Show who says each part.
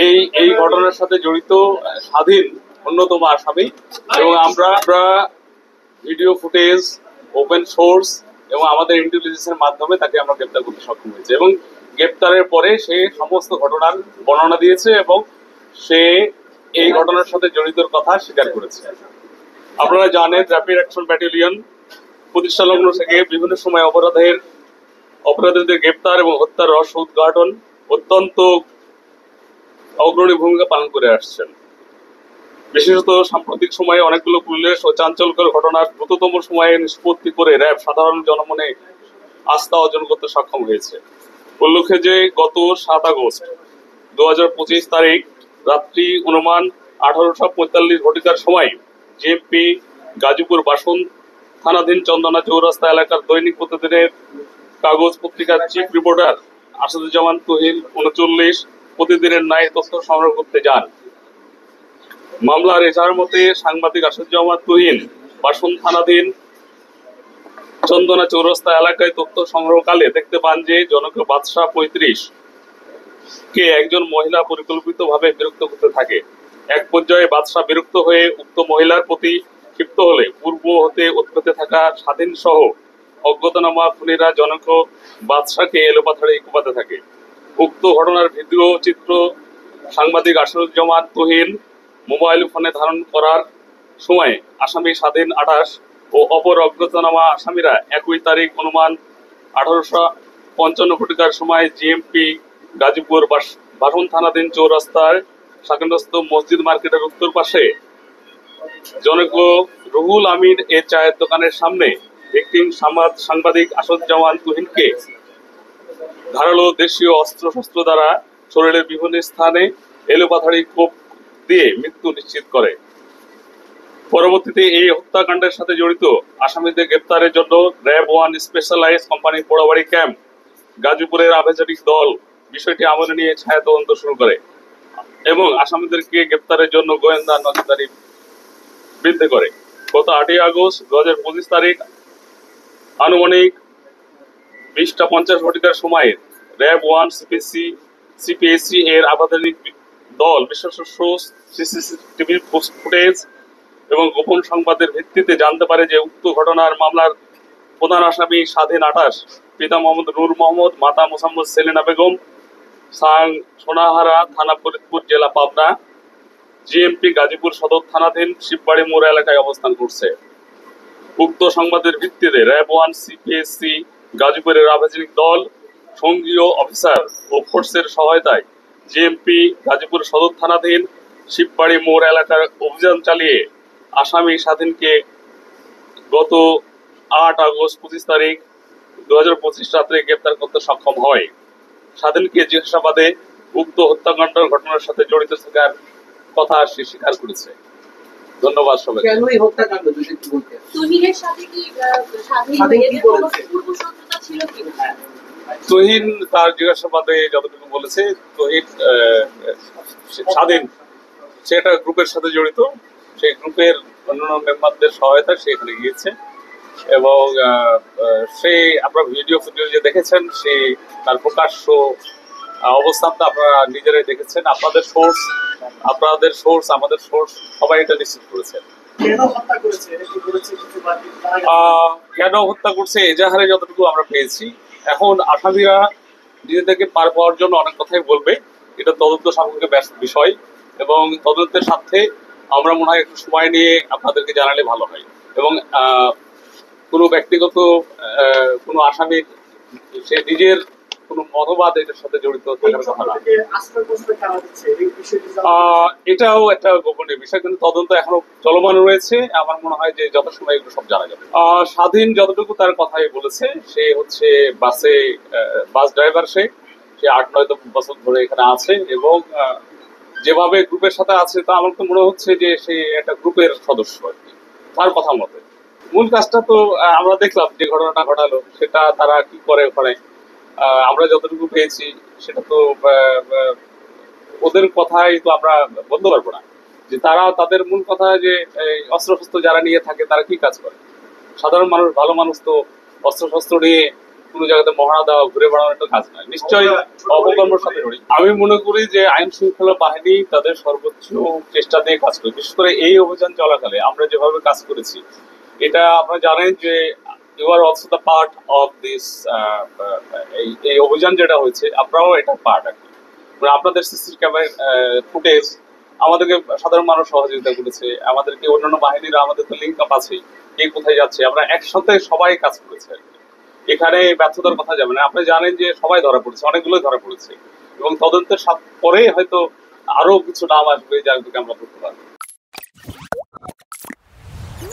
Speaker 1: এই এই ঘটনার সাথে জড়িত স্বাধীন অন্যতম আসামি এবং আমরা ভিডিও ফুটেজ, ওপেন সোর্স এবং আমাদের ইন্টেলিজেন্সের মাধ্যমে তাকে আমরা গ্রেপ্তার করতে সক্ষম হয়েছে এবং গ্রেপ্তারের পরে সে সমস্ত ঘটনার বর্ণনা দিয়েছে এবং সে এই ঘটনার সাথে জড়িতর কথা স্বীকার করেছে। আপনারা জানেন র্যাপিড অ্যাকশন ব্যাটালিয়ন প্রতিষ্ঠা লগ্ন থেকে বিভিন্ন সময় অপরাধীদের গ্রেপ্তার এবং হত্যার রহস্য উদ্ঘাটন অত্যন্ত অগ্রণী ভূমিকা পালন করে আসছেন। বিশেষত সাম্প্রতিক সময়ে অনেকগুলো পুলিশ ও চাঞ্চল্যকর ঘটনার দ্রুততম সময়ে নিষ্পত্তি করে র্যাব সাধারণ জনমনে আস্থা অর্জন করতে সক্ষম হয়েছে। উল্লেখ্য যে গত 7 আগস্ট 2025 তারিখ রাত্রি অনুমান 18:45 ঘটিকার সময় জেএমপি গাজীপুর বাসন থানাধীন চন্দনা চৌরাস্তা এলাকার দৈনিক প্রতিদিনের কাগজ পত্রিকার চিফ রিপোর্টার আসাদুজ্জামান তুহিন 39 প্রতিদিনের ন্যায় তথ্য সংগ্রহ করতে যান। মামলার এজাহার মতে সাংবাদিক আসাদুজ্জামান তুহিন বাসন থানাধীন চন্দনা চৌরাস্তা এলাকায় তথ্য সংগ্রহকালে দেখতে পান যে জনৈক বাদশাহ 35 কে একজন মহিলা পরিকল্পিতভাবে বিরক্ত করতে থাকে। এক পর্যায়ে বাদশাহ বিরক্ত হয়ে উক্ত মহিলার প্রতি ক্ষিপ্ত হলে পূর্ব হতে উৎপত্তি থাকা স্বাধীন সহ অজ্ঞাতনামা খুনিরা জনৈক বাদশাহকে এলোপাথাড়ি কোপাতে থাকে। উক্ত ঘটনার ভিডিও চিত্র সাংবাদিক আসাদুজ্জামান তুহিন মোবাইল ফোনে ধারণ করার সময় আসামি স্বাধীন 28 ও অপর অজ্ঞাতনামা আসামিরা একই তারিখ অনুমান 18:55 ঘটিকার সময় জিএমপি গাজীপুর বাসন থানাধীন চৌরাস্তার শাকিনস্থ মসজিদ মার্কেটের উত্তর পাশে জনৈক রুহুল আমিন এর চায়ের দোকানের সামনে ভিকটিম সাংবাদিক আসাদুজ্জামান তুহিনকে ধারালো দেশীয় অস্ত্রশস্ত্র দ্বারা শরীরের বিভিন্ন স্থানে এলোপাথাড়ি কোপ দিয়ে মৃত্যু নিশ্চিত করে। পরবর্তীতে এই হত্যাকাণ্ডের সাথে জড়িত আসামিদের গ্রেপ্তারের জন্য RAB 1 specialise company Porabari camp গাজীপুরের আভিযানিক দল বিষয়টি আমলে নিয়ে ছায়া তদন্ত শুরু করে এবং আসামিদেরকে গ্রেপ্তারের জন্য গোয়েন্দা নজরদারি বৃদ্ধি করে। গত 8 আগস্ট 2025 তারিখ আনুমানিক 20:50 ঘটিকার সময় র্যাব 1 সিপিএসি এর আভিযানিক দল বিশেষ সিসিটিভি ফুটেজ এবং গোপন সংবাদের ভিত্তিতে জানতে পারে যে উক্ত ঘটনার মামলার প্রধান আসামি স্বাধীন 28 পিতা মোহাম্মদ নূর মোহাম্মদ, মাতা মোসাম্মদ সেলিনা বেগম, সোনাহারা থানা, ফরিদপুর জেলা, পাবনা, জিএমপি গাজীপুর সদর থানাধীন শিববাড়ি মোড় এলাকায় অবস্থান করছে। উক্ত সংবাদের ভিত্তিতে র্যাব 1 সিপিএসসি গাজীপুরের আভিযানিক দল সঙ্গীয় অফিসার ও ফোর্সের সহায়তায় জিএমপি গাজীপুর সদর থানাধীন শিববাড়ি মোড় এলাকার অভিযান চালিয়ে আসামি স্বাধীনকে গত 8 আগস্ট 25 তারিখ 2025 রাত্রে গ্রেপ্তার করতে সক্ষম হয়। স্বাধীনকে জিজ্ঞাসাবাদে উক্ত হত্যাকাণ্ডের ঘটনার সাথে জড়িত থাকার কথা সে স্বীকার করেছে। ধন্যবাদ সবাই।
Speaker 2: কেন এই হত্যাকাণ্ড যদি একটু বলতেন?
Speaker 3: তুহিনের সাথে কি স্বাধীন কোনো পূর্ব শত্রুতা ছিল কি?
Speaker 1: তুহিন তার জিজ্ঞাসাবাদে যতটুকু বলেছে, তুহিন স্বাধীন সে একটা গ্রুপের সাথে জড়িত, সেই গ্রুপের অন্যান্য মেম্বারদের সহায়তায় সে এখানে গিয়েছে এবং সে আপনারা ভিডিও যে দেখেছেন সে তার প্রকাশ্য অবস্থানটা আপনারা নিজেরাই দেখেছেন। আপনাদের সোর্স আমাদের সোর্স সবাই এটা নিশ্চিত করেছেন। কেন হত্যা করছে এজাহারে যতটুকু আমরা পেয়েছি, এখন আসামিরা নিজেদেরকে পার পাওয়ার জন্য অনেক কথাই বলবে, এটা তদন্ত সাপেক্ষ বিষয় এবং তদন্তের সাথে আমরা মনে হয় একটু সময় নিয়ে আপনাদেরকে জানালে ভালো হয় এবং কোনো ব্যক্তিগত কোনো আসামির সে নিজের কোনো মতবাদ এটার সাথে জড়িত থাকার কথা না। এটাও একটা গোপনীয় বিষয়, কিন্তু তদন্ত এখনো চলমান রয়েছে। আমার মনে হয় যে যথাসময়ে এগুলো সব জানা যাবে। স্বাধীন যতটুকু তার কথাই বলেছে, সে হচ্ছে বাস ড্রাইভার, সে 8-9 বছর ধরে এখানে আছে এবং যেভাবে গ্রুপের সাথে আছে তা আমার তো মনে হচ্ছে যে সে একটা গ্রুপের সদস্য আর কি। তার কথা মতে মূল কাজটা তো আমরা দেখলাম যে ঘটনাটা ঘটালো, সেটা তারা কি করে ওখানে আমরা যতটুকু পেয়েছি সেটা তো ওদের কথাই তো আমরা বলতে পারবো না যে তারা তাদের মূল কথা যে অস্ত্রশস্ত্র যারা নিয়ে থাকে তারা কি কাজ করে। সাধারণ মানুষ, ভালো মানুষ তো অস্ত্রশস্ত্র নিয়ে কোনো জায়গাতে মহড়া দেওয়া, ঘুরে বেড়ানোর একটা কাজ নয়, নিশ্চয়ই অপকর্মের সাথে জড়িত। আমি মনে করি যে আইন শৃঙ্খলা বাহিনী তাদের সর্বোচ্চ চেষ্টা দিয়ে কাজ করে। বিশেষ করে এই অভিযান চলাকালে আমরা যেভাবে কাজ করেছি, এটা আপনারা জানেন যে you are also the part of this. এই অভিযান যেটা হয়েছে, আপনারাও এটা পার্ট আর কি। মানে আপনাদের সিসি ক্যামেরা ফুটেজ আমাদেরকে সাধারণ মানুষ সহযোগিতা করেছে, আমাদেরকে অন্যান্য বাহিনীরা, আমাদের তো লিঙ্ক আপ আছে, কে কোথায় যাচ্ছে, আমরা একসাথে সবাই কাজ করেছে আর কি। এখানে ব্যর্থতার কথা যাবে না। আপনি জানেন যে সবাই ধরা পড়েছে, অনেকগুলোই ধরা পড়েছে, এবং তদন্তের পরে হয়তো আরো কিছু নাম আসবে যার দিকে আমরা করতে পারবো।